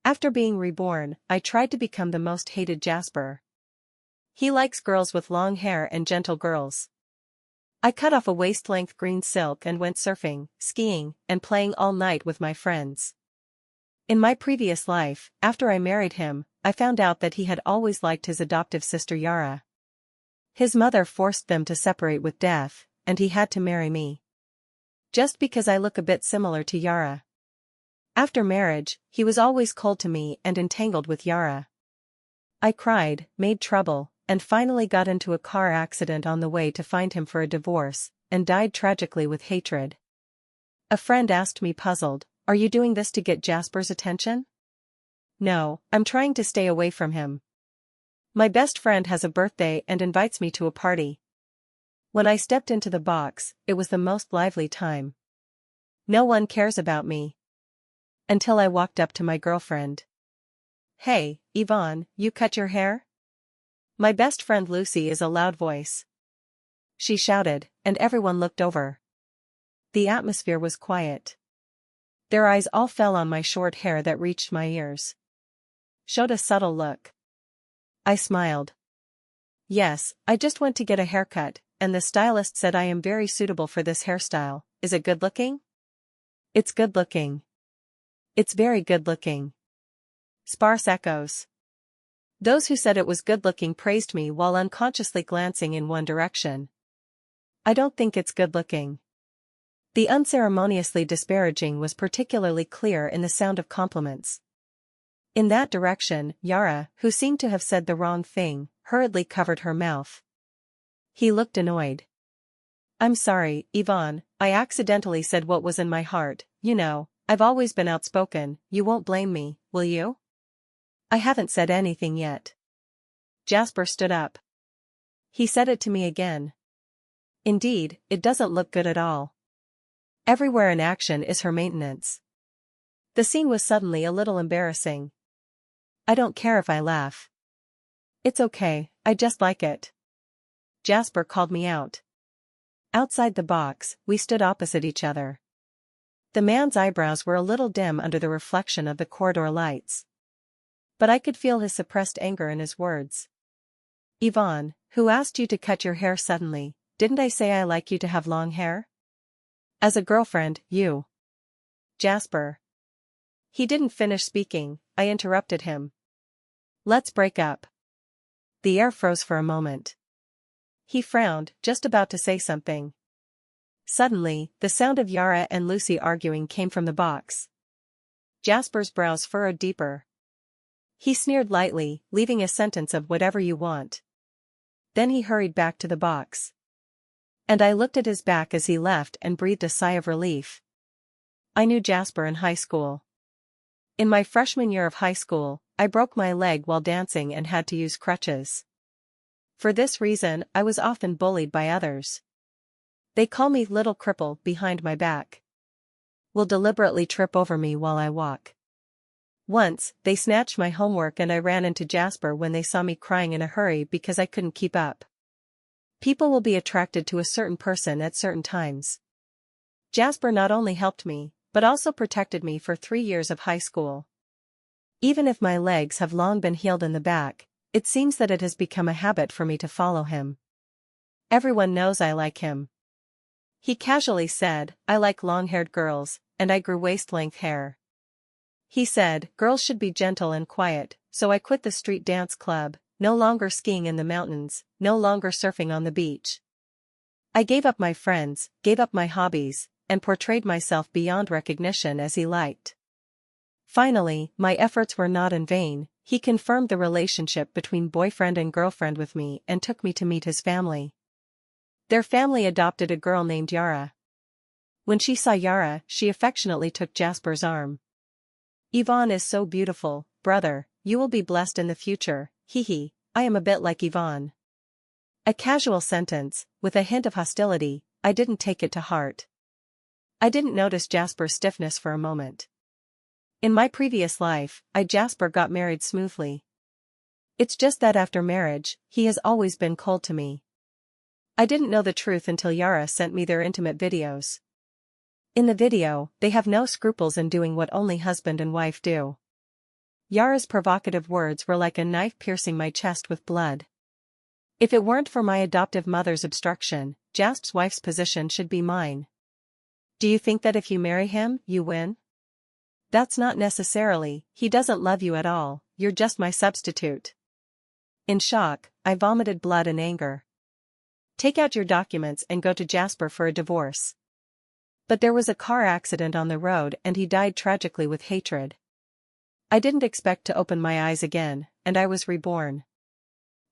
After being reborn, I tried to become the most hated Jasper. He likes girls with long hair and gentle girls. I cut off a waist-length green silk and went surfing, skiing, and playing all night with my friends. In my previous life, after I married him, I found out that he had always liked his adoptive sister Yara. His mother forced them to separate with death, and he had to marry me. Just because I look a bit similar to Yara. After marriage, he was always cold to me and entangled with Yara. I cried, made trouble, and finally got into a car accident on the way to find him for a divorce, and died tragically with hatred. A friend asked me puzzled, "Are you doing this to get Jasper's attention?" "No, I'm trying to stay away from him. My best friend has a birthday and invites me to a party." When I stepped into the box, it was the most lively time. No one cares about me. Until I walked up to my girlfriend. "Hey, Yvonne, you cut your hair?" My best friend Lucy is a loud voice. She shouted, and everyone looked over. The atmosphere was quiet. Their eyes all fell on my short hair that reached my ears. Showed a subtle look. I smiled. "Yes, I just went to get a haircut, and the stylist said I am very suitable for this hairstyle. Is it good looking?" "It's good looking. It's very good looking." Sparse echoes. Those who said it was good-looking praised me while unconsciously glancing in one direction. "I don't think it's good-looking." The unceremoniously disparaging was particularly clear in the sound of compliments. In that direction, Yara, who seemed to have said the wrong thing, hurriedly covered her mouth. He looked annoyed. "I'm sorry, Yvonne, I accidentally said what was in my heart, you know, I've always been outspoken, you won't blame me, will you?" "I haven't said anything yet." Jasper stood up. He said it to me again. Indeed, it doesn't look good at all. Everywhere in action is her maintenance. The scene was suddenly a little embarrassing. I don't care if I laugh. "It's okay, I just like it." Jasper called me out. Outside the box, we stood opposite each other. The man's eyebrows were a little dim under the reflection of the corridor lights. But I could feel his suppressed anger in his words. "Yvonne, who asked you to cut your hair suddenly? Didn't I say I like you to have long hair?" "As a girlfriend, you." "Jasper." He didn't finish speaking, I interrupted him. "Let's break up." The air froze for a moment. He frowned, just about to say something. Suddenly, the sound of Yara and Lucy arguing came from the box. Jasper's brows furrowed deeper. He sneered lightly, leaving a sentence of "whatever you want." Then he hurried back to the box. And I looked at his back as he left and breathed a sigh of relief. I knew Jasper in high school. In my freshman year of high school, I broke my leg while dancing and had to use crutches. For this reason, I was often bullied by others. They call me Little Cripple behind my back. Will deliberately trip over me while I walk. Once, they snatched my homework and I ran into Jasper when they saw me crying in a hurry because I couldn't keep up. People will be attracted to a certain person at certain times. Jasper not only helped me, but also protected me for 3 years of high school. Even if my legs have long been healed in the back, it seems that it has become a habit for me to follow him. Everyone knows I like him. He casually said, "I like long-haired girls, and I grew waist-length hair." He said, "Girls should be gentle and quiet," so I quit the street dance club, no longer skiing in the mountains, no longer surfing on the beach. I gave up my friends, gave up my hobbies, and portrayed myself beyond recognition as he liked. Finally, my efforts were not in vain. He confirmed the relationship between boyfriend and girlfriend with me and took me to meet his family. Their family adopted a girl named Yara. When she saw Yara, she affectionately took Jasper's arm. "Yvonne is so beautiful, brother, you will be blessed in the future, hee. I am a bit like Yvonne." A casual sentence, with a hint of hostility, I didn't take it to heart. I didn't notice Jasper's stiffness for a moment. In my previous life, Jasper got married smoothly. It's just that after marriage, he has always been cold to me. I didn't know the truth until Yara sent me their intimate videos. In the video, they have no scruples in doing what only husband and wife do. Yara's provocative words were like a knife piercing my chest with blood. If it weren't for my adoptive mother's obstruction, Jasper's wife's position should be mine. Do you think that if you marry him, you win? That's not necessarily, he doesn't love you at all, you're just my substitute. In shock, I vomited blood and anger. Take out your documents and go to Jasper for a divorce. But there was a car accident on the road and he died tragically with hatred. I didn't expect to open my eyes again, and I was reborn.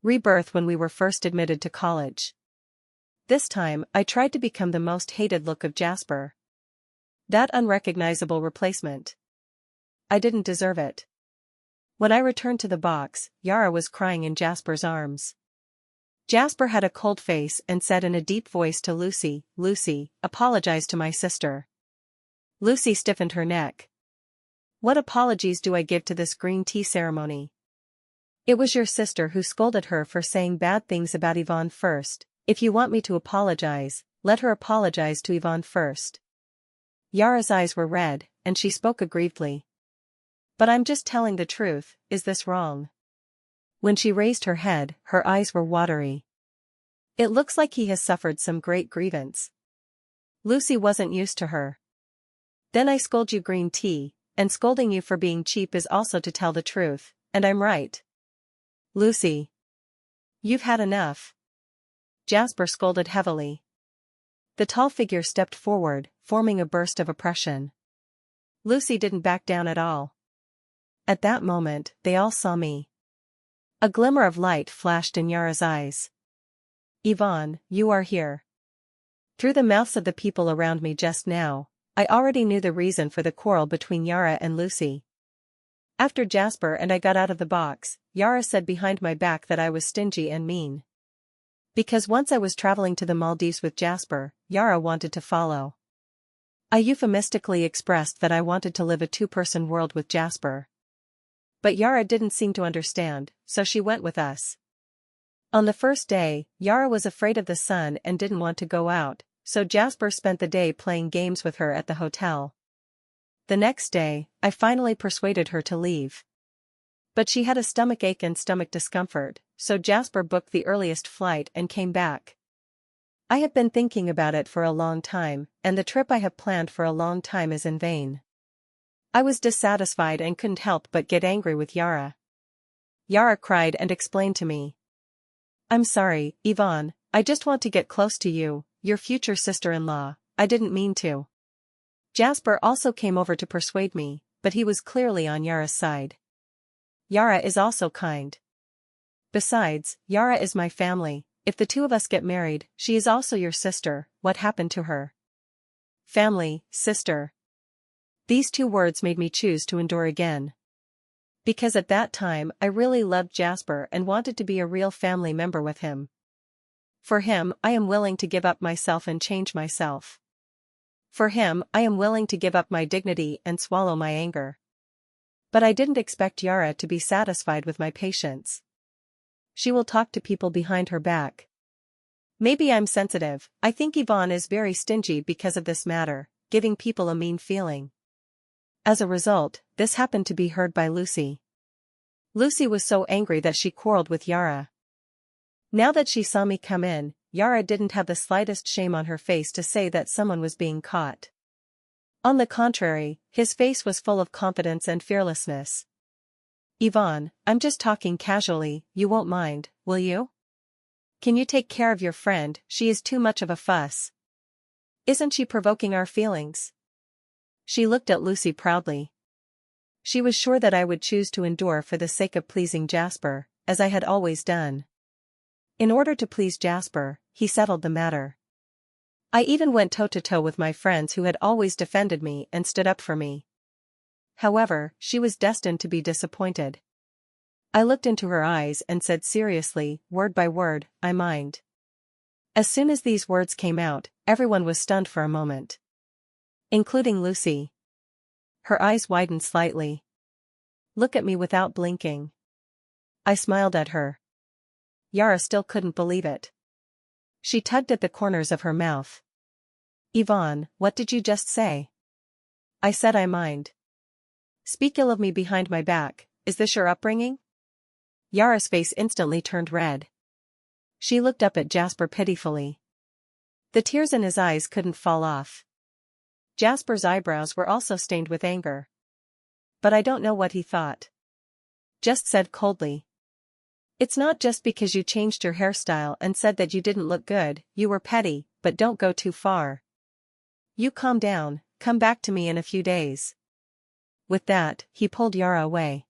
Rebirth when we were first admitted to college. This time, I tried to become the most hated look of Jasper. That unrecognizable replacement. I didn't deserve it. When I returned to the box, Yara was crying in Jasper's arms. Jasper had a cold face and said in a deep voice to Lucy, "Lucy, apologize to my sister." Lucy stiffened her neck. What apologies do I give to this green tea ceremony? It was your sister who scolded her for saying bad things about Yvonne first. If you want me to apologize, let her apologize to Yvonne first. Yara's eyes were red, and she spoke aggrievedly. But I'm just telling the truth, is this wrong? When she raised her head, her eyes were watery. It looks like he has suffered some great grievance. Lucy wasn't used to her. Then I scold you green tea, and scolding you for being cheap is also to tell the truth, and I'm right. Lucy. You've had enough. Jasper scolded heavily. The tall figure stepped forward, forming a burst of oppression. Lucy didn't back down at all. At that moment, they all saw me. A glimmer of light flashed in Yara's eyes. Yvonne, you are here. Through the mouths of the people around me just now, I already knew the reason for the quarrel between Yara and Lucy. After Jasper and I got out of the box, Yara said behind my back that I was stingy and mean. Because once I was traveling to the Maldives with Jasper, Yara wanted to follow. I euphemistically expressed that I wanted to live a two-person world with Jasper. But Yara didn't seem to understand, so she went with us. On the first day, Yara was afraid of the sun and didn't want to go out, so Jasper spent the day playing games with her at the hotel. The next day, I finally persuaded her to leave. But she had a stomachache and stomach discomfort, so Jasper booked the earliest flight and came back. I have been thinking about it for a long time, and the trip I have planned for a long time is in vain. I was dissatisfied and couldn't help but get angry with Yara. Yara cried and explained to me. I'm sorry, Yvonne, I just want to get close to you, your future sister-in-law, I didn't mean to. Jasper also came over to persuade me, but he was clearly on Yara's side. Yara is also kind. Besides, Yara is my family. If the two of us get married, she is also your sister. What happened to her? Family, sister. These two words made me choose to endure again. Because at that time I really loved Jasper and wanted to be a real family member with him. For him, I am willing to give up myself and change myself. For him, I am willing to give up my dignity and swallow my anger. But I didn't expect Yara to be satisfied with my patience. She will talk to people behind her back. Maybe I'm sensitive. I think Yvonne is very stingy because of this matter, giving people a mean feeling. As a result, this happened to be heard by Lucy. Lucy was so angry that she quarreled with Yara. Now that she saw me come in, Yara didn't have the slightest shame on her face to say that someone was being caught. On the contrary, his face was full of confidence and fearlessness. Yvonne, I'm just talking casually, you won't mind, will you? Can you take care of your friend? She is too much of a fuss. Isn't she provoking our feelings? She looked at Lucy proudly. She was sure that I would choose to endure for the sake of pleasing Jasper, as I had always done. In order to please Jasper, he settled the matter. I even went toe-to-toe with my friends who had always defended me and stood up for me. However, she was destined to be disappointed. I looked into her eyes and said seriously, word by word, I mind. As soon as these words came out, everyone was stunned for a moment. Including Lucy. Her eyes widened slightly. Look at me without blinking. I smiled at her. Yara still couldn't believe it. She tugged at the corners of her mouth. Yvonne, what did you just say? I said I mind. Speak ill of me behind my back, is this your upbringing? Yara's face instantly turned red. She looked up at Jasper pitifully. The tears in his eyes couldn't fall off. Jasper's eyebrows were also stained with anger. But I don't know what he thought. Just said coldly. It's not just because you changed your hairstyle and said that you didn't look good, you were petty, but don't go too far. You calm down, come back to me in a few days. With that, he pulled Yara away.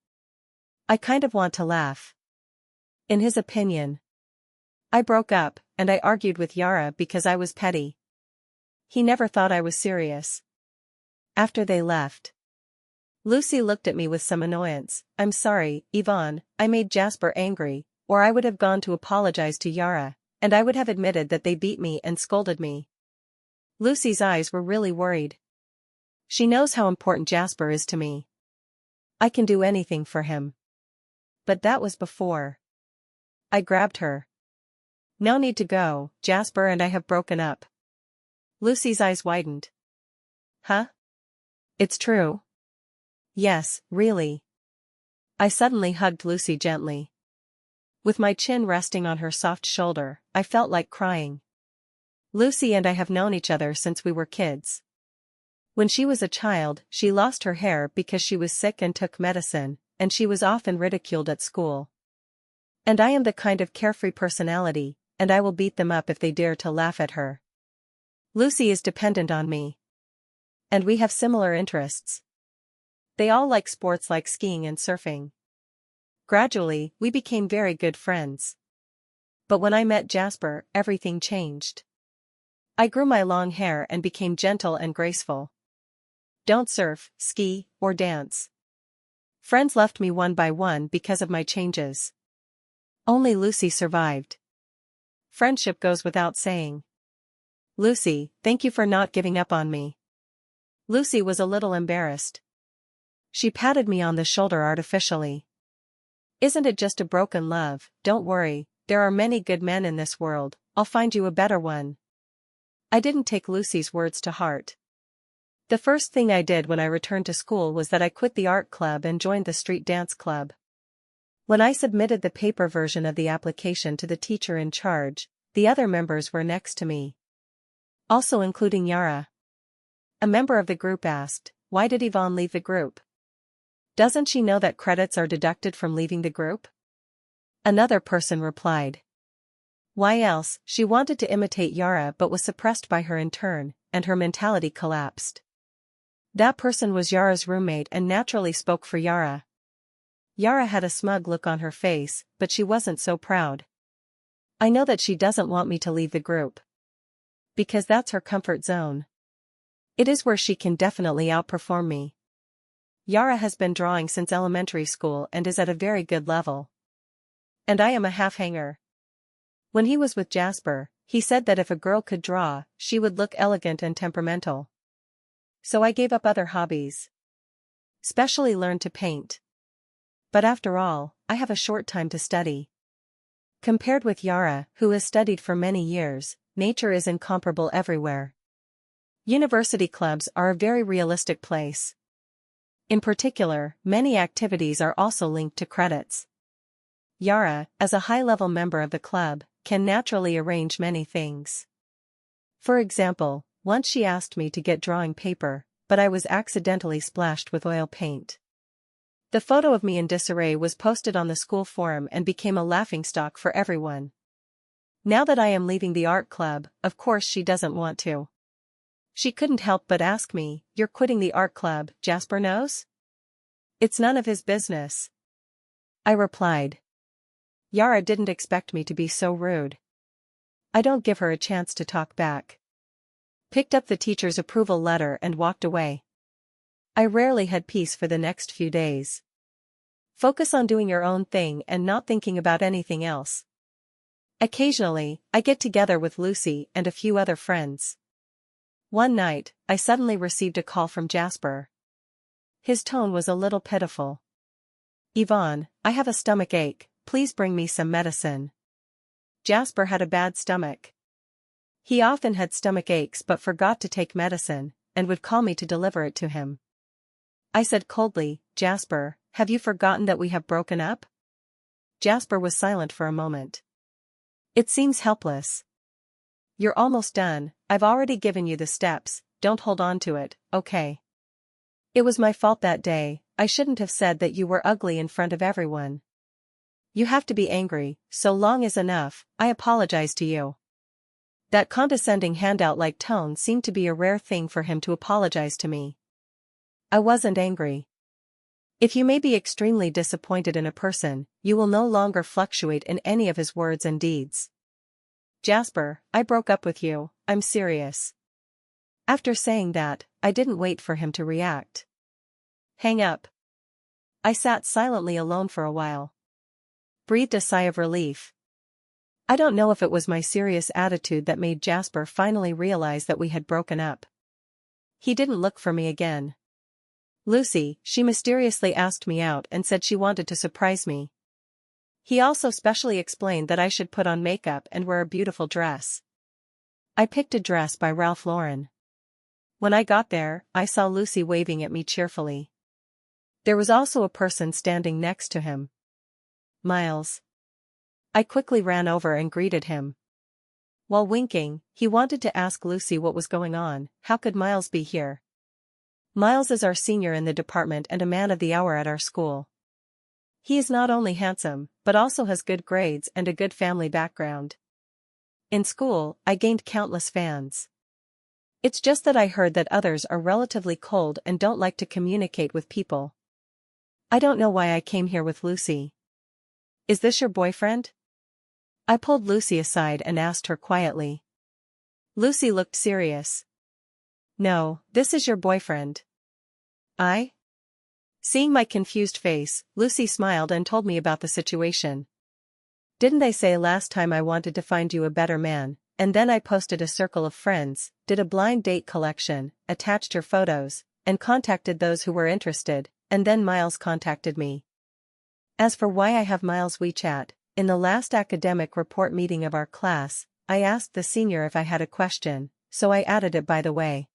I kind of want to laugh. In his opinion, I broke up, and I argued with Yara because I was petty. He never thought I was serious. After they left, Lucy looked at me with some annoyance. I'm sorry, Yvonne, I made Jasper angry, or I would have gone to apologize to Yara, and I would have admitted that they beat me and scolded me. Lucy's eyes were really worried. She knows how important Jasper is to me. I can do anything for him. But that was before. I grabbed her. No need to go, Jasper and I have broken up. Lucy's eyes widened. Huh? It's true? Yes, really. I suddenly hugged Lucy gently. With my chin resting on her soft shoulder, I felt like crying. Lucy and I have known each other since we were kids. When she was a child, she lost her hair because she was sick and took medicine, and she was often ridiculed at school. And I am the kind of carefree personality, and I will beat them up if they dare to laugh at her. Lucy is dependent on me. And we have similar interests. They all like sports like skiing and surfing. Gradually, we became very good friends. But when I met Jasper, everything changed. I grew my long hair and became gentle and graceful. Don't surf, ski, or dance. Friends left me one by one because of my changes. Only Lucy survived. Friendship goes without saying. Lucy, thank you for not giving up on me. Lucy was a little embarrassed. She patted me on the shoulder artificially. Isn't it just a broken love? Don't worry, there are many good men in this world, I'll find you a better one. I didn't take Lucy's words to heart. The first thing I did when I returned to school was that I quit the art club and joined the street dance club. When I submitted the paper version of the application to the teacher in charge, the other members were next to me. Also including Yara. A member of the group asked, why did Yvonne leave the group? Doesn't she know that credits are deducted from leaving the group? Another person replied. Why else? She wanted to imitate Yara but was suppressed by her in turn, and her mentality collapsed. That person was Yara's roommate and naturally spoke for Yara. Yara had a smug look on her face, but she wasn't so proud. I know that she doesn't want me to leave the group. Because that's her comfort zone. It is where she can definitely outperform me. Yara has been drawing since elementary school and is at a very good level. And I am a half-hanger. When he was with Jasper, he said that if a girl could draw, she would look elegant and temperamental. So I gave up other hobbies. Especially learned to paint. But after all, I have a short time to study. Compared with Yara, who has studied for many years, nature is incomparable everywhere. University clubs are a very realistic place. In particular, many activities are also linked to credits. Yara, as a high-level member of the club, can naturally arrange many things. For example, once she asked me to get drawing paper, but I was accidentally splashed with oil paint. The photo of me in disarray was posted on the school forum and became a laughingstock for everyone. Now that I am leaving the art club, of course she doesn't want to. She couldn't help but ask me, you're quitting the art club, Jasper knows? It's none of his business. I replied. Yara didn't expect me to be so rude. I don't give her a chance to talk back. Picked up the teacher's approval letter and walked away. I rarely had peace for the next few days. Focus on doing your own thing and not thinking about anything else. Occasionally, I get together with Lucy and a few other friends. One night, I suddenly received a call from Jasper. His tone was a little pitiful. Yvonne, I have a stomach ache, please bring me some medicine. Jasper had a bad stomach. He often had stomach aches but forgot to take medicine, and would call me to deliver it to him. I said coldly. Jasper, have you forgotten that we have broken up? Jasper was silent for a moment. It seems helpless. You're almost done, I've already given you the steps, don't hold on to it, okay? It was my fault that day, I shouldn't have said that you were ugly in front of everyone. You have to be angry, so long is enough, I apologize to you. That condescending handout-like tone seemed to be a rare thing for him to apologize to me. I wasn't angry. If you may be extremely disappointed in a person, you will no longer fluctuate in any of his words and deeds. Jasper, I broke up with you, I'm serious. After saying that, I didn't wait for him to react. Hang up. I sat silently alone for a while. Breathed a sigh of relief. I don't know if it was my serious attitude that made Jasper finally realize that we had broken up. He didn't look for me again. Lucy, she mysteriously asked me out and said she wanted to surprise me. He also specially explained that I should put on makeup and wear a beautiful dress. I picked a dress by Ralph Lauren. When I got there, I saw Lucy waving at me cheerfully. There was also a person standing next to him. Miles. I quickly ran over and greeted him. While winking, he wanted to ask Lucy what was going on. How could Miles be here? Miles is our senior in the department and a man of the hour at our school. He is not only handsome, but also has good grades and a good family background. In school, I gained countless fans. It's just that I heard that others are relatively cold and don't like to communicate with people. I don't know why I came here with Lucy. Is this your boyfriend? I pulled Lucy aside and asked her quietly. Lucy looked serious. No, this is your boyfriend. Seeing my confused face, Lucy smiled and told me about the situation. Didn't I say last time I wanted to find you a better man, and then I posted a circle of friends, did a blind date collection, attached her photos, and contacted those who were interested, and then Miles contacted me. As for why I have Miles' WeChat, in the last academic report meeting of our class, I asked the senior if I had a question, so I added it by the way.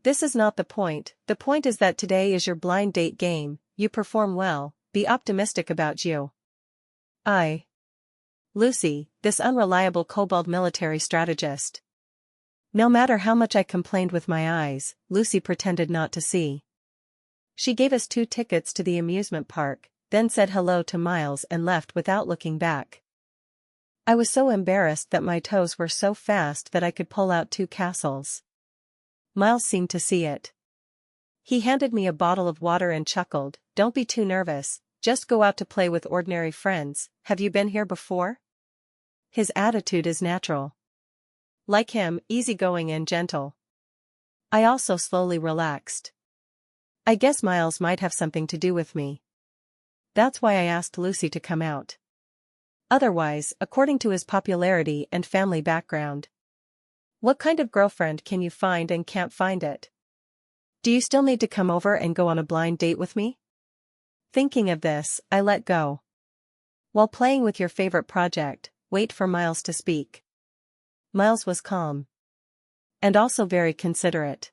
This is not the point is that today is your blind date game, you perform well, be optimistic about you. Lucy, this unreliable kobold military strategist. No matter how much I complained with my eyes, Lucy pretended not to see. She gave us 2 tickets to the amusement park, then said hello to Miles and left without looking back. I was so embarrassed that my toes were so fast that I could pull out 2 castles. Miles seemed to see it. He handed me a bottle of water and chuckled, "Don't be too nervous, just go out to play with ordinary friends, have you been here before?" His attitude is natural. Like him, easygoing and gentle. I also slowly relaxed. I guess Miles might have something to do with me. That's why I asked Lucy to come out. Otherwise, according to his popularity and family background, what kind of girlfriend can you find and can't find it? Do you still need to come over and go on a blind date with me? Thinking of this, I let go. While playing with your favorite project, wait for Miles to speak. Miles was calm. And also very considerate.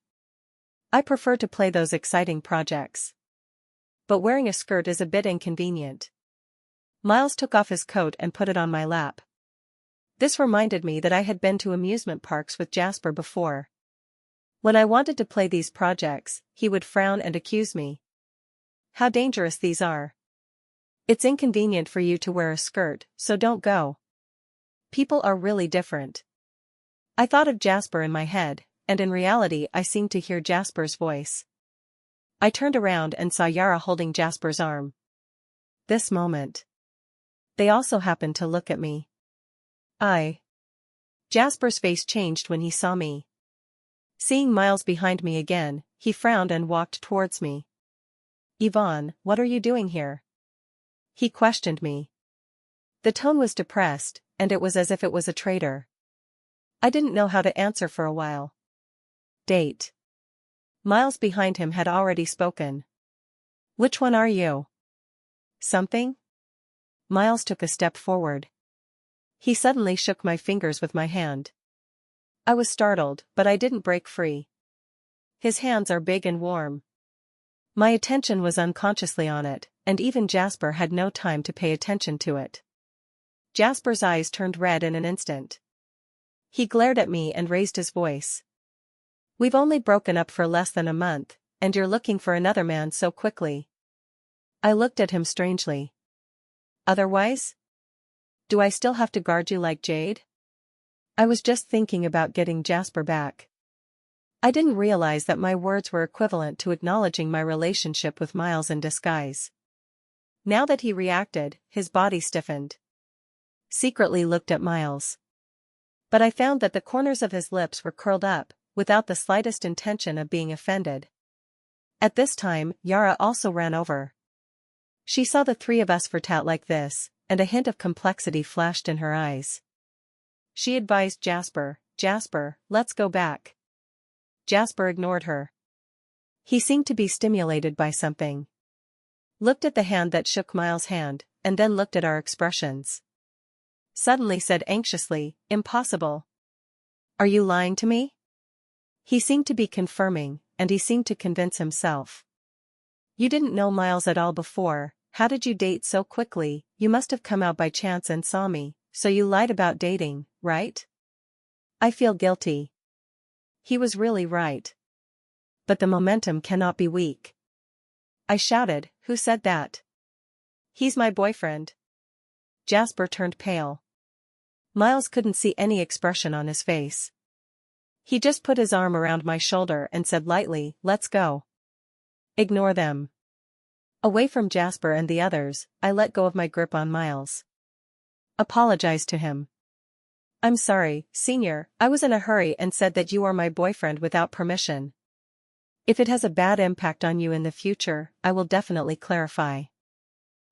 I prefer to play those exciting projects. But wearing a skirt is a bit inconvenient. Miles took off his coat and put it on my lap. This reminded me that I had been to amusement parks with Jasper before. When I wanted to play these projects, he would frown and accuse me. How dangerous these are. It's inconvenient for you to wear a skirt, so don't go. People are really different. I thought of Jasper in my head, and in reality I seemed to hear Jasper's voice. I turned around and saw Yara holding Jasper's arm. This moment. They also happened to look at me. Jasper's face changed when he saw me. Seeing Miles behind me again, he frowned and walked towards me. Yvonne, what are you doing here? He questioned me. The tone was depressed, and it was as if it was a traitor. I didn't know how to answer for a while. Date. Miles behind him had already spoken. Which one are you? Something? Miles took a step forward. He suddenly shook my fingers with my hand. I was startled, but I didn't break free. His hands are big and warm. My attention was unconsciously on it, and even Jasper had no time to pay attention to it. Jasper's eyes turned red in an instant. He glared at me and raised his voice. "We've only broken up for less than a month, and you're looking for another man so quickly." I looked at him strangely. "Otherwise? Do I still have to guard you like Jade?" I was just thinking about getting Jasper back. I didn't realize that my words were equivalent to acknowledging my relationship with Miles in disguise. Now that he reacted, his body stiffened. Secretly looked at Miles. But I found that the corners of his lips were curled up, without the slightest intention of being offended. At this time, Yara also ran over. She saw the three of us flirtate like this, and a hint of complexity flashed in her eyes. She advised Jasper, "Jasper, let's go back." Jasper ignored her. He seemed to be stimulated by something. Looked at the hand that shook Miles' hand, and then looked at our expressions. Suddenly said anxiously, "Impossible. Are you lying to me?" He seemed to be confirming, and he seemed to convince himself. "You didn't know Miles at all before. How did you date so quickly? You must have come out by chance and saw me, so you lied about dating, right?" I feel guilty. He was really right. But the momentum cannot be weak. I shouted, "Who said that?" "He's my boyfriend." Jasper turned pale. Miles couldn't see any expression on his face. He just put his arm around my shoulder and said lightly, "Let's go." "Ignore them." Away from Jasper and the others, I let go of my grip on Miles. Apologized to him. "I'm sorry, Senior, I was in a hurry and said that you are my boyfriend without permission. If it has a bad impact on you in the future, I will definitely clarify.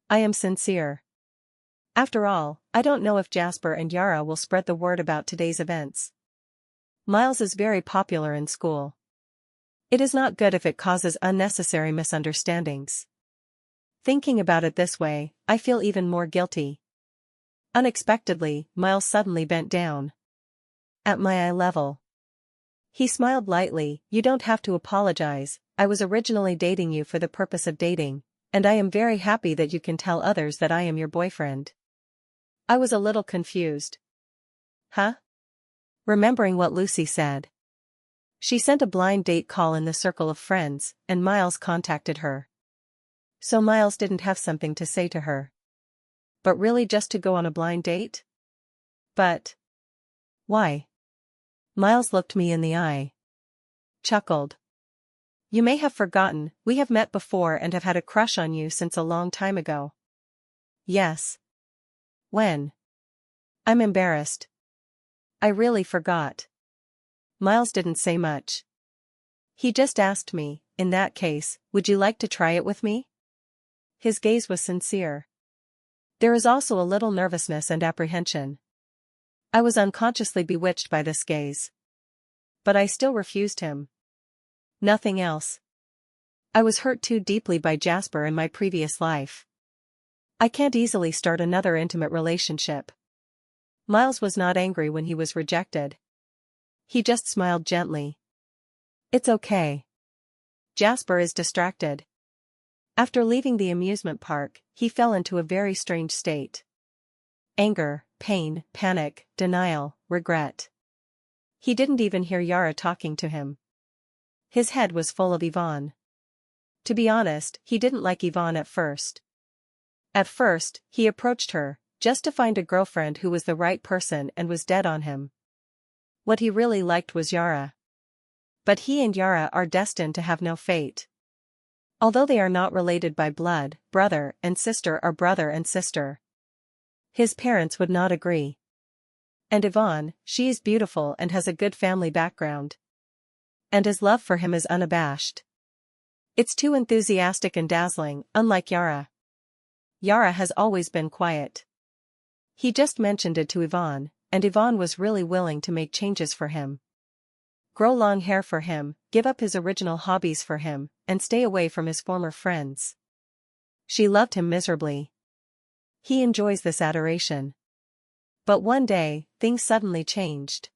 I am sincere. After all, I don't know if Jasper and Yara will spread the word about today's events. Miles is very popular in school. It is not good if it causes unnecessary misunderstandings." Thinking about it this way, I feel even more guilty. Unexpectedly, Miles suddenly bent down. At my eye level. He smiled lightly. "You don't have to apologize. I was originally dating you for the purpose of dating, and I am very happy that you can tell others that I am your boyfriend." I was a little confused. Huh? Remembering what Lucy said. She sent a blind date call in the circle of friends, and Miles contacted her. So Miles didn't have something to say to her. But really just to go on a blind date? But why? Miles looked me in the eye. Chuckled. "You may have forgotten, we have met before and have had a crush on you since a long time ago." "Yes." "When?" I'm embarrassed. I really forgot. Miles didn't say much. He just asked me, "In that case, would you like to try it with me?" His gaze was sincere. There is also a little nervousness and apprehension. I was unconsciously bewitched by this gaze. But I still refused him. Nothing else. I was hurt too deeply by Jasper in my previous life. I can't easily start another intimate relationship. Miles was not angry when he was rejected. He just smiled gently. "It's okay. Jasper is distracted." After leaving the amusement park, he fell into a very strange state. Anger, pain, panic, denial, regret. He didn't even hear Yara talking to him. His head was full of Yvonne. To be honest, he didn't like Yvonne at first. At first, he approached her, just to find a girlfriend who was the right person and was dead on him. What he really liked was Yara. But he and Yara are destined to have no fate. Although they are not related by blood, brother and sister are brother and sister. His parents would not agree. And Yvonne, she is beautiful and has a good family background. And his love for him is unabashed. It's too enthusiastic and dazzling, unlike Yara. Yara has always been quiet. He just mentioned it to Yvonne, and Yvonne was really willing to make changes for him. Grow long hair for him, give up his original hobbies for him, and stay away from his former friends. She loved him miserably. He enjoys this adoration. But one day, things suddenly changed.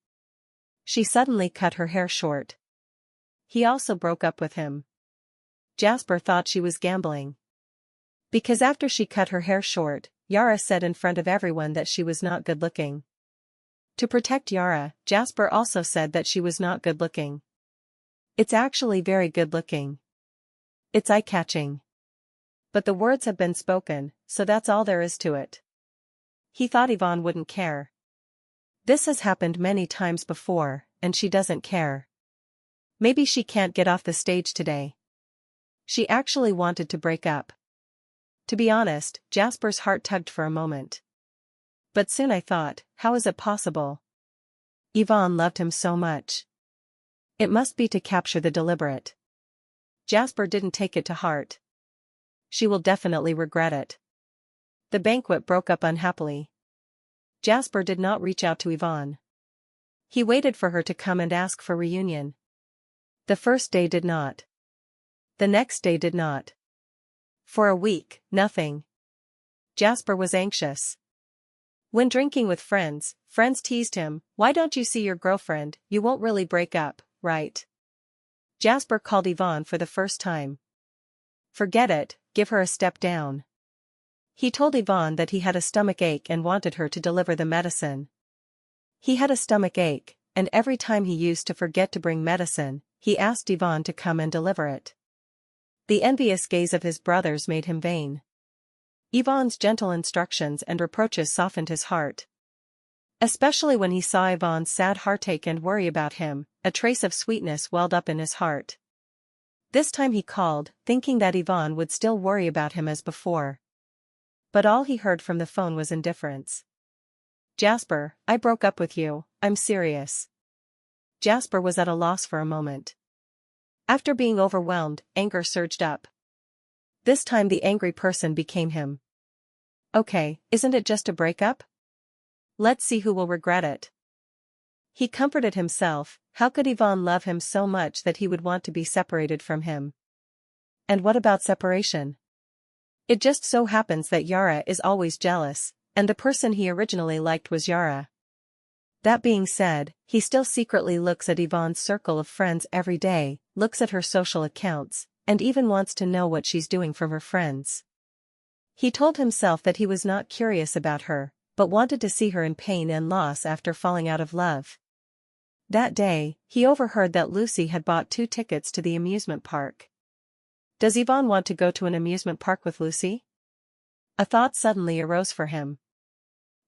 She suddenly cut her hair short. He also broke up with him. Jasper thought she was gambling. Because after she cut her hair short, Yara said in front of everyone that she was not good-looking. To protect Yara, Jasper also said that she was not good-looking. It's actually very good-looking. It's eye-catching. But the words have been spoken, so that's all there is to it. He thought Yvonne wouldn't care. This has happened many times before, and she doesn't care. Maybe she can't get off the stage today. She actually wanted to break up. To be honest, Jasper's heart tugged for a moment. But soon I thought, how is it possible? Yvonne loved him so much. It must be to capture the deliberate. Jasper didn't take it to heart. She will definitely regret it. The banquet broke up unhappily. Jasper did not reach out to Yvonne. He waited for her to come and ask for reunion. The first day did not. The next day did not. For a week, nothing. Jasper was anxious. When drinking with friends teased him, "Why don't you see your girlfriend? You won't really break up, right?" Jasper called Yvonne for the first time. Forget it, give her a step down. He told Yvonne that he had a stomach ache and wanted her to deliver the medicine. He had a stomach ache, and every time he used to forget to bring medicine, he asked Yvonne to come and deliver it. The envious gaze of his brothers made him vain. Yvonne's gentle instructions and reproaches softened his heart. Especially when he saw Yvonne's sad heartache and worry about him, a trace of sweetness welled up in his heart. This time he called, thinking that Yvonne would still worry about him as before. But all he heard from the phone was indifference. "Jasper, I broke up with you, I'm serious." Jasper was at a loss for a moment. After being overwhelmed, anger surged up. This time the angry person became him. Okay, isn't it just a breakup? Let's see who will regret it. He comforted himself, how could Yvonne love him so much that he would want to be separated from him? And what about separation? It just so happens that Yara is always jealous, and the person he originally liked was Yara. That being said, he still secretly looks at Yvonne's circle of friends every day, looks at her social accounts, and even wants to know what she's doing from her friends. He told himself that he was not curious about her, but wanted to see her in pain and loss after falling out of love. That day, he overheard that Lucy had bought 2 tickets to the amusement park. Does Yvonne want to go to an amusement park with Lucy? A thought suddenly arose for him.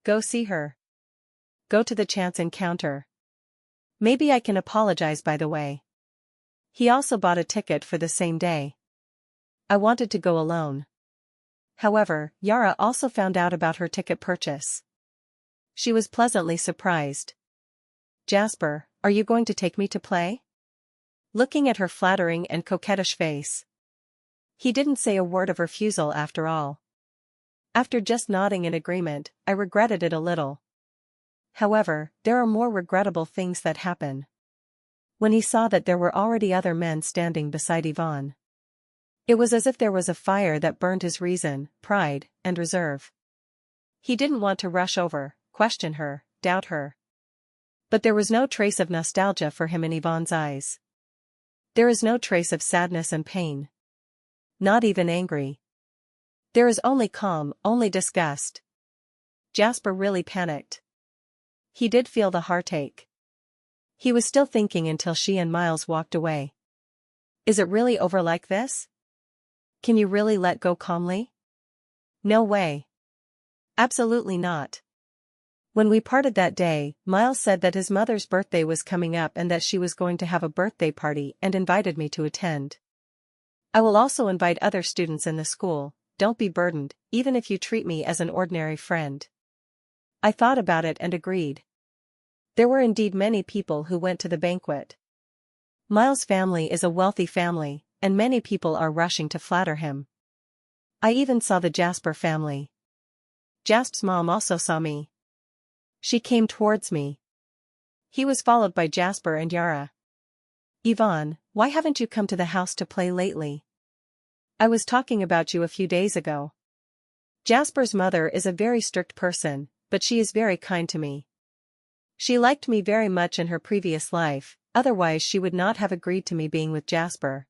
Go see her. Go to the chance encounter. Maybe I can apologize by the way. He also bought a ticket for the same day. I wanted to go alone. However, Yara also found out about her ticket purchase. She was pleasantly surprised. Jasper, are you going to take me to play? Looking at her flattering and coquettish face. He didn't say a word of refusal after all. After just nodding in agreement, I regretted it a little. However, there are more regrettable things that happen. When he saw that there were already other men standing beside Yvonne. It was as if there was a fire that burned his reason, pride, and reserve. He didn't want to rush over, question her, doubt her. But there was no trace of nostalgia for him in Yvonne's eyes. There is no trace of sadness and pain. Not even angry. There is only calm, only disgust. Jasper really panicked. He did feel the heartache. He was still thinking until she and Miles walked away. Is it really over like this? Can you really let go calmly? No way. Absolutely not. When we parted that day, Miles said that his mother's birthday was coming up and that she was going to have a birthday party and invited me to attend. I will also invite other students in the school, don't be burdened, even if you treat me as an ordinary friend. I thought about it and agreed. There were indeed many people who went to the banquet. Miles' family is a wealthy family, and many people are rushing to flatter him. I even saw the Jasper family. Jasper's mom also saw me. She came towards me. He was followed by Jasper and Yara. Yvonne, why haven't you come to the house to play lately? I was talking about you a few days ago. Jasper's mother is a very strict person, but she is very kind to me. She liked me very much in her previous life, otherwise she would not have agreed to me being with Jasper.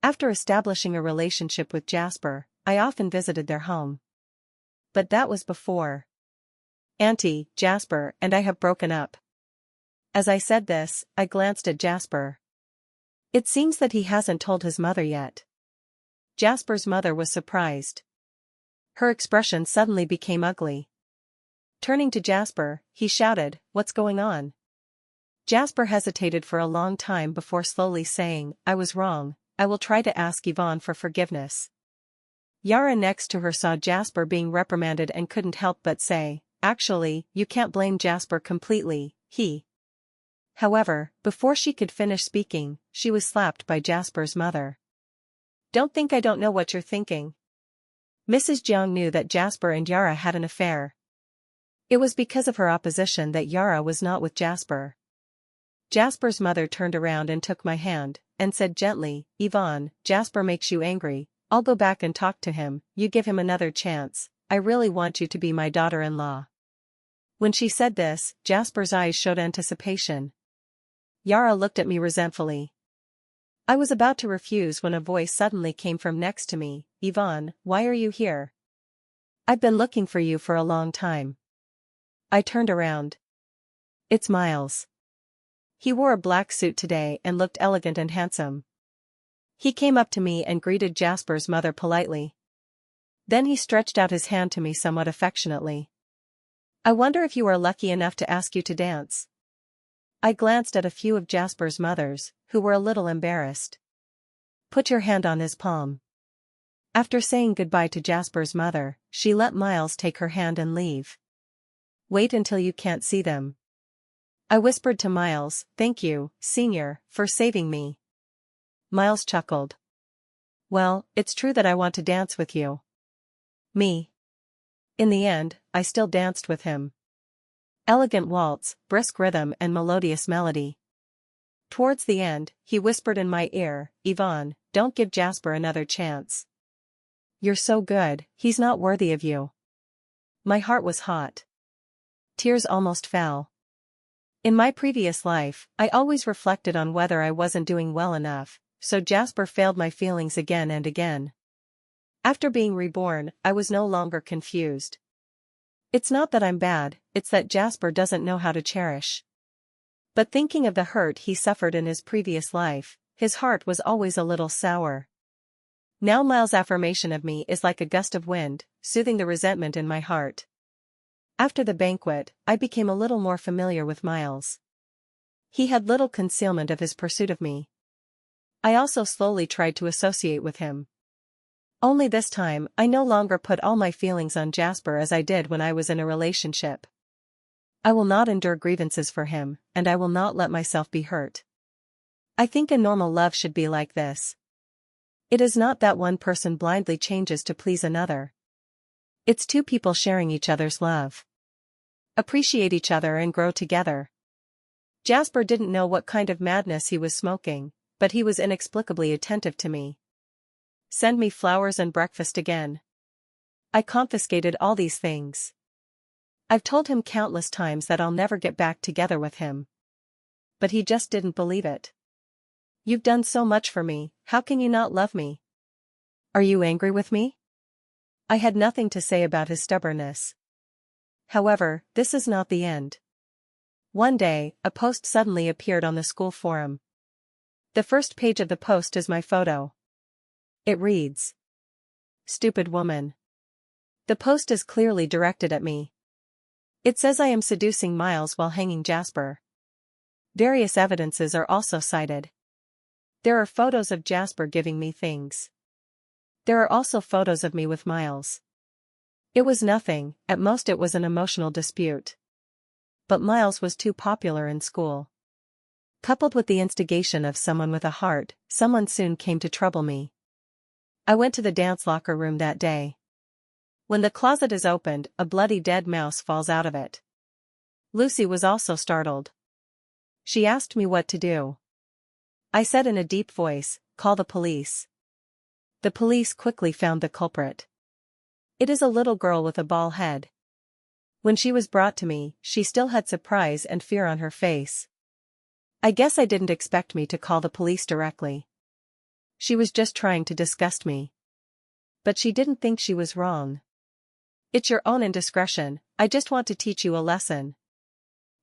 After establishing a relationship with Jasper, I often visited their home. But that was before. Auntie, Jasper and I have broken up. As I said this, I glanced at Jasper. It seems that he hasn't told his mother yet. Jasper's mother was surprised. Her expression suddenly became ugly. Turning to Jasper, he shouted, "What's going on?" Jasper hesitated for a long time before slowly saying, "I was wrong, I will try to ask Yvonne for forgiveness." Yara next to her saw Jasper being reprimanded and couldn't help but say, "Actually, you can't blame Jasper completely, he." However, before she could finish speaking, she was slapped by Jasper's mother. "Don't think I don't know what you're thinking." Mrs. Jiang knew that Jasper and Yara had an affair. It was because of her opposition that Yara was not with Jasper. Jasper's mother turned around and took my hand, and said gently, "Yvonne, Jasper makes you angry, I'll go back and talk to him, you give him another chance, I really want you to be my daughter-in-law." When she said this, Jasper's eyes showed anticipation. Yara looked at me resentfully. I was about to refuse when a voice suddenly came from next to me, "Yvonne, why are you here? I've been looking for you for a long time." I turned around. It's Miles. He wore a black suit today and looked elegant and handsome. He came up to me and greeted Jasper's mother politely. Then he stretched out his hand to me somewhat affectionately. "I wonder if you are lucky enough to ask you to dance." I glanced at a few of Jasper's mothers, who were a little embarrassed. "Put your hand on his palm." After saying goodbye to Jasper's mother, she let Miles take her hand and leave. "Wait until you can't see them." I whispered to Miles, "Thank you, Senior, for saving me." Miles chuckled. "Well, it's true that I want to dance with you." Me. In the end, I still danced with him. Elegant waltz, brisk rhythm and melodious melody. Towards the end, he whispered in my ear, "Yvonne, don't give Jasper another chance. You're so good, he's not worthy of you." My heart was hot. Tears almost fell. In my previous life, I always reflected on whether I wasn't doing well enough, so Jasper failed my feelings again and again. After being reborn, I was no longer confused. It's not that I'm bad, it's that Jasper doesn't know how to cherish. But thinking of the hurt he suffered in his previous life, his heart was always a little sour. Now Miles' affirmation of me is like a gust of wind, soothing the resentment in my heart. After the banquet, I became a little more familiar with Miles. He had little concealment of his pursuit of me. I also slowly tried to associate with him. Only this time, I no longer put all my feelings on Jasper as I did when I was in a relationship. I will not endure grievances for him, and I will not let myself be hurt. I think a normal love should be like this. It is not that one person blindly changes to please another. It's two people sharing each other's love. Appreciate each other and grow together. Jasper didn't know what kind of madness he was smoking, but he was inexplicably attentive to me. Send me flowers and breakfast again. I confiscated all these things. I've told him countless times that I'll never get back together with him. But he just didn't believe it. "You've done so much for me, how can you not love me? Are you angry with me?" I had nothing to say about his stubbornness. However, this is not the end. One day, a post suddenly appeared on the school forum. The first page of the post is my photo. It reads, "Stupid woman." The post is clearly directed at me. It says I am seducing Miles while hanging Jasper. Various evidences are also cited. There are photos of Jasper giving me things. There are also photos of me with Miles. It was nothing, at most it was an emotional dispute. But Miles was too popular in school. Coupled with the instigation of someone with a heart, someone soon came to trouble me. I went to the dance locker room that day. When the closet is opened, a bloody dead mouse falls out of it. Lucy was also startled. She asked me what to do. I said in a deep voice, "Call the police." The police quickly found the culprit. It is a little girl with a bald head. When she was brought to me, she still had surprise and fear on her face. I guess I didn't expect me to call the police directly. She was just trying to disgust me. But she didn't think she was wrong. It's your own indiscretion, I just want to teach you a lesson.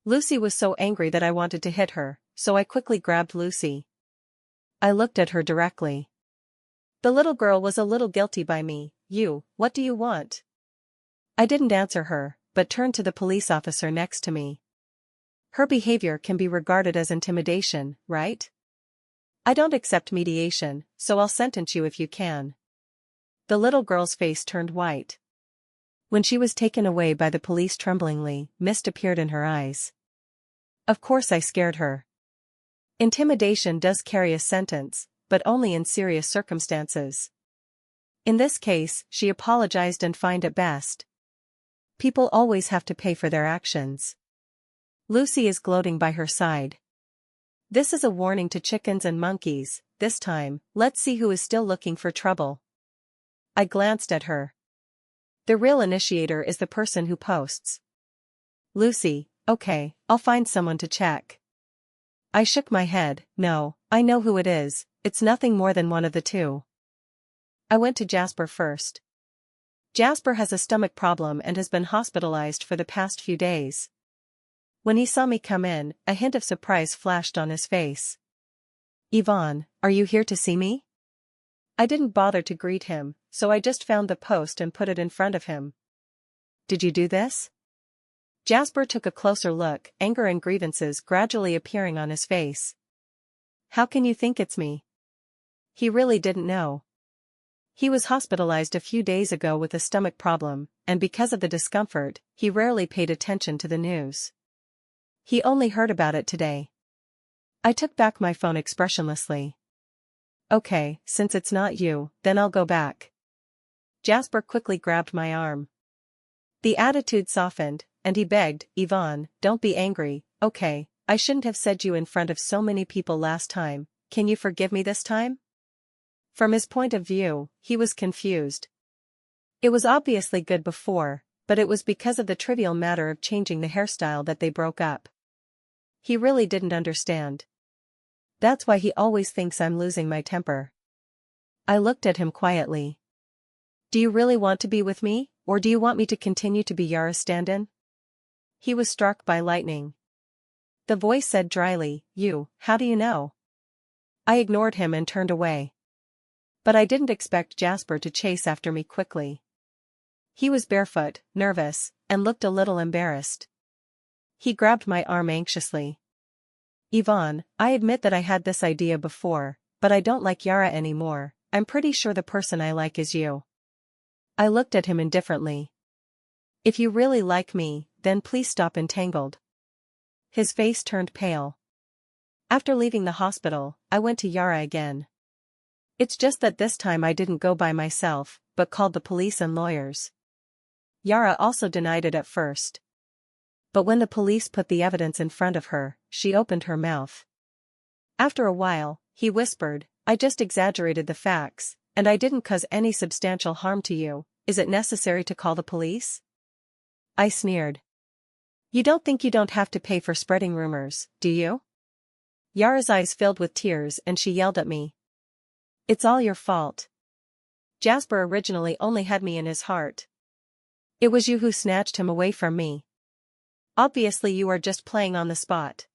Lucy was so angry that I wanted to hit her, so I quickly grabbed Lucy. I looked at her directly. The little girl was a little guilty by me. What do you want? I didn't answer her, but turned to the police officer next to me. Her behavior can be regarded as intimidation, right? I don't accept mediation, so I'll sentence you if you can. The little girl's face turned white. When she was taken away by the police tremblingly, mist appeared in her eyes. Of course I scared her. Intimidation does carry a sentence, but only in serious circumstances. In this case, she apologized and fined at best. People always have to pay for their actions. Lucy is gloating by her side. This is a warning to chickens and monkeys. This time, let's see who is still looking for trouble. I glanced at her. The real initiator is the person who posts. Lucy, okay, I'll find someone to check. I shook my head. No, I know who it is, it's nothing more than one of the two. I went to Jasper first. Jasper has a stomach problem and has been hospitalized for the past few days. When he saw me come in, a hint of surprise flashed on his face. Yvonne, are you here to see me? I didn't bother to greet him, so I just found the post and put it in front of him. Did you do this? Jasper took a closer look, anger and grievances gradually appearing on his face. How can you think it's me? He really didn't know. He was hospitalized a few days ago with a stomach problem, and because of the discomfort, he rarely paid attention to the news. He only heard about it today. I took back my phone expressionlessly. Okay, since it's not you, then I'll go back. Jasper quickly grabbed my arm. The attitude softened, and he begged, Yvonne, don't be angry, okay, I shouldn't have said you in front of so many people last time, can you forgive me this time? From his point of view, he was confused. It was obviously good before, but it was because of the trivial matter of changing the hairstyle that they broke up. He really didn't understand. That's why he always thinks I'm losing my temper. I looked at him quietly. Do you really want to be with me, or do you want me to continue to be Yara's stand-in? He was struck by lightning. The voice said dryly, how do you know? I ignored him and turned away. But I didn't expect Jasper to chase after me quickly. He was barefoot, nervous, and looked a little embarrassed. He grabbed my arm anxiously. Yvonne, I admit that I had this idea before, but I don't like Yara anymore. I'm pretty sure the person I like is you. I looked at him indifferently. If you really like me, then please stop entangled. His face turned pale. After leaving the hospital, I went to Yara again. It's just that this time I didn't go by myself, but called the police and lawyers. Yara also denied it at first. But when the police put the evidence in front of her, she opened her mouth. After a while, he whispered, I just exaggerated the facts, and I didn't cause any substantial harm to you. Is it necessary to call the police? I sneered. You don't think you don't have to pay for spreading rumors, do you? Yara's eyes filled with tears and she yelled at me. It's all your fault. Jasper originally only had me in his heart. It was you who snatched him away from me. Obviously you are just playing on the spot.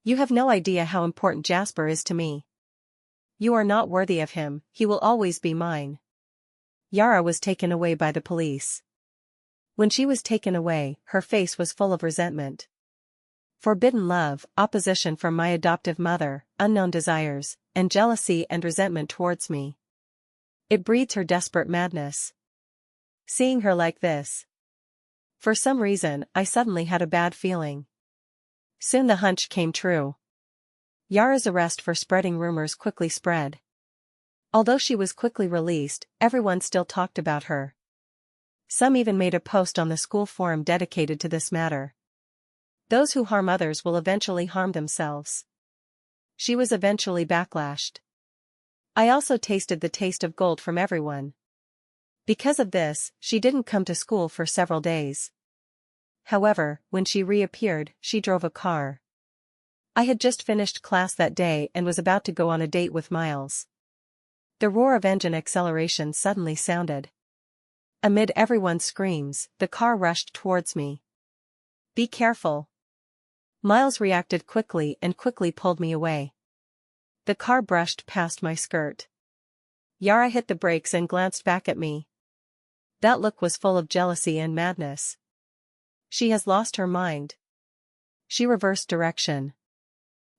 You have no idea how important Jasper is to me. You are not worthy of him, he will always be mine. Yara was taken away by the police. When she was taken away, her face was full of resentment. Forbidden love, opposition from my adoptive mother, unknown desires, and jealousy and resentment towards me. It breeds her desperate madness. Seeing her like this. For some reason, I suddenly had a bad feeling. Soon the hunch came true. Yara's arrest for spreading rumors quickly spread. Although she was quickly released, everyone still talked about her. Some even made a post on the school forum dedicated to this matter. Those who harm others will eventually harm themselves. She was eventually backlashed. I also tasted the taste of gold from everyone. Because of this, she didn't come to school for several days. However, when she reappeared, she drove a car. I had just finished class that day and was about to go on a date with Miles. The roar of engine acceleration suddenly sounded. Amid everyone's screams, the car rushed towards me. "Be careful." Miles reacted quickly and quickly pulled me away. The car brushed past my skirt. Yara hit the brakes and glanced back at me. That look was full of jealousy and madness. She has lost her mind. She reversed direction.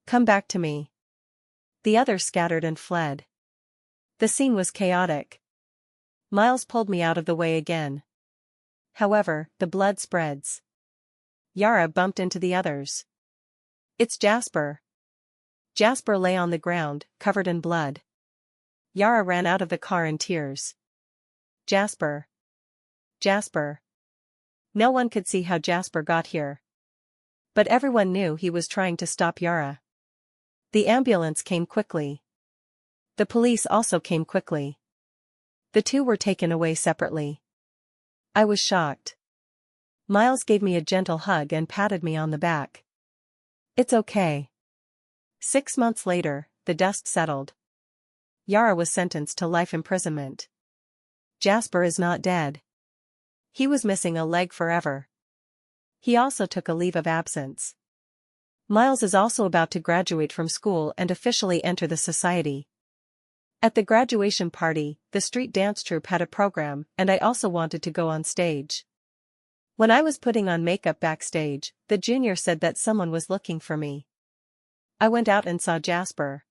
"Come back to me." The others scattered and fled. The scene was chaotic. Miles pulled me out of the way again. However, the blood spreads. Yara bumped into the others. "It's Jasper." Jasper lay on the ground, covered in blood. Yara ran out of the car in tears. "Jasper. Jasper." No one could see how Jasper got here. But everyone knew he was trying to stop Yara. The ambulance came quickly. The police also came quickly. The two were taken away separately. I was shocked. Miles gave me a gentle hug and patted me on the back. "It's okay." 6 months later, the dust settled. Yara was sentenced to life imprisonment. Jasper is not dead. He was missing a leg forever. He also took a leave of absence. Miles is also about to graduate from school and officially enter the society. At the graduation party, the street dance troupe had a program, and I also wanted to go on stage. When I was putting on makeup backstage, the junior said that someone was looking for me. I went out and saw Jasper.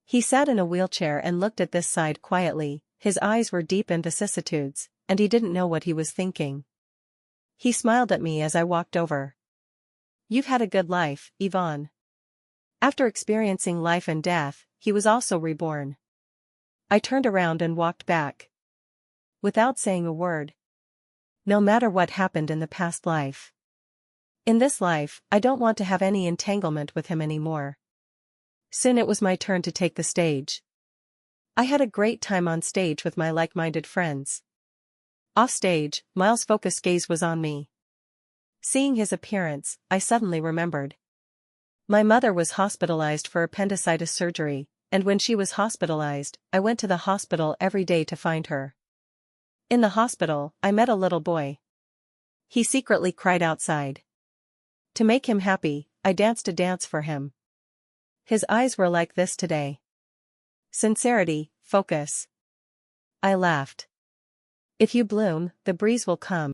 He sat in a wheelchair and looked at this side quietly. His eyes were deep in vicissitudes, and he didn't know what he was thinking. He smiled at me as I walked over. "You've had a good life, Yvonne." After experiencing life and death, he was also reborn. I turned around and walked back. Without saying a word. No matter what happened in the past life. In this life, I don't want to have any entanglement with him anymore. Soon it was my turn to take the stage. I had a great time on stage with my like-minded friends. Off stage, Miles' focused gaze was on me. Seeing his appearance, I suddenly remembered. My mother was hospitalized for appendicitis surgery, and when she was hospitalized, I went to the hospital every day to find her. In the hospital, I met a little boy. He secretly cried outside. To make him happy, I danced a dance for him. His eyes were like this today. Sincerity, focus. I laughed. If you bloom, the breeze will come.